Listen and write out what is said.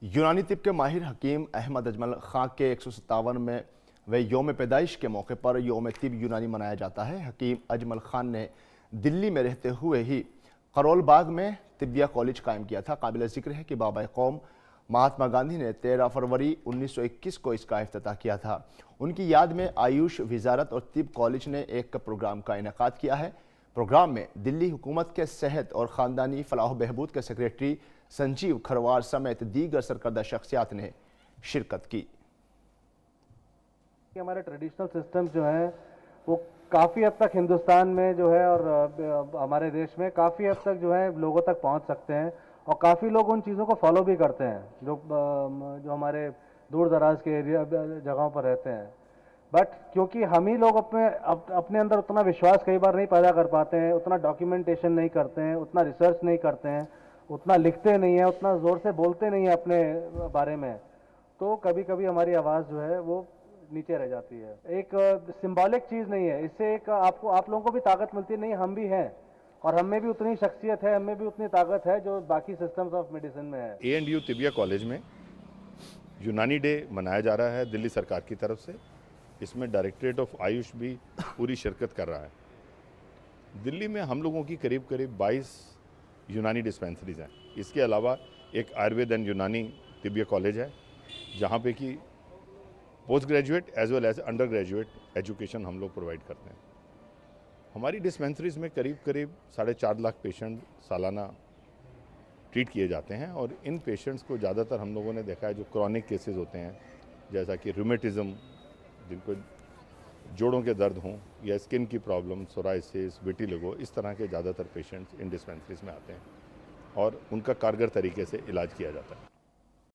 यूनानी तिब के माहिर हकीम अहमद अजमल खां के 157वें व योम पैदाइश के मौके पर योम तिब यूनानी मनाया जाता है। हकीम अजमल खान ने दिल्ली में रहते हुए ही करोल बाग में तिबिया कॉलेज कायम किया था। काबिल जिक्र है कि बाबा कौम महात्मा गांधी ने 13 फरवरी 1921 को इसका इफ्तिताह किया था। उनकी याद में आयुष वजारत और तिब कॉलेज ने एक प्रोग्राम का इनेकाद किया है। प्रोग्राम में दिल्ली हुकूमत के सेहत और ख़ानदानी फलाह बहबूद के सेक्रेटरी संजीव खरवार समेत दीगर सरकर्दा शख्सियात ने शिरकत की। हमारे ट्रेडिशनल सिस्टम जो है वो काफ़ी हद तक हिंदुस्तान में जो है और हमारे देश में काफ़ी हद तक जो है लोगों तक पहुंच सकते हैं और काफ़ी लोग उन चीज़ों को फॉलो भी करते हैं जो हमारे दूर दराज के एरिया जगहों पर रहते हैं। बट क्योंकि हम ही लोग अपने अंदर उतना विश्वास कई बार नहीं पैदा कर पाते हैं, उतना डॉक्यूमेंटेशन नहीं करते हैं, उतना रिसर्च नहीं करते हैं, उतना लिखते नहीं हैं, उतना ज़ोर से बोलते नहीं हैं अपने बारे में, तो कभी कभी हमारी आवाज़ जो है वो नीचे रह जाती है। एक सिंबॉलिक चीज़ नहीं है, इससे एक आप लोगों को भी ताकत मिलती है। नहीं, हम भी हैं और हम में भी उतनी शख्सियत है, हम में भी उतनी ताकत है जो बाकी सिस्टम्स ऑफ मेडिसिन में है। ANU तिबिया कॉलेज में यूनानी डे मनाया जा रहा है दिल्ली सरकार की तरफ से। इसमें डायरेक्टरेट ऑफ आयुष भी पूरी शिरकत कर रहा है। दिल्ली में हम लोगों की करीब 22 यूनानी डिस्पेंसरीज हैं। इसके अलावा एक आयुर्वेद एंड यूनानी तिबिया कॉलेज है जहाँ पे कि post graduate as well as under graduate education हम लोग प्रोवाइड करते हैं। हमारी डिस्पेंसरीज में करीब 4.5 लाख पेशेंट सालाना ट्रीट किए जाते हैं और इन पेशेंट्स को ज़्यादातर हम लोगों ने देखा है जो क्रॉनिक केसेस होते हैं, जैसा कि रूमेटिज्म, जिनको जोड़ों के दर्द हों, या स्किन की प्रॉब्लम, सोराइसिस, विटिलिगो, इस तरह के ज़्यादातर पेशेंट्स इन डिस्पेंसरीज में आते हैं और उनका कारगर तरीके से इलाज किया जाता है।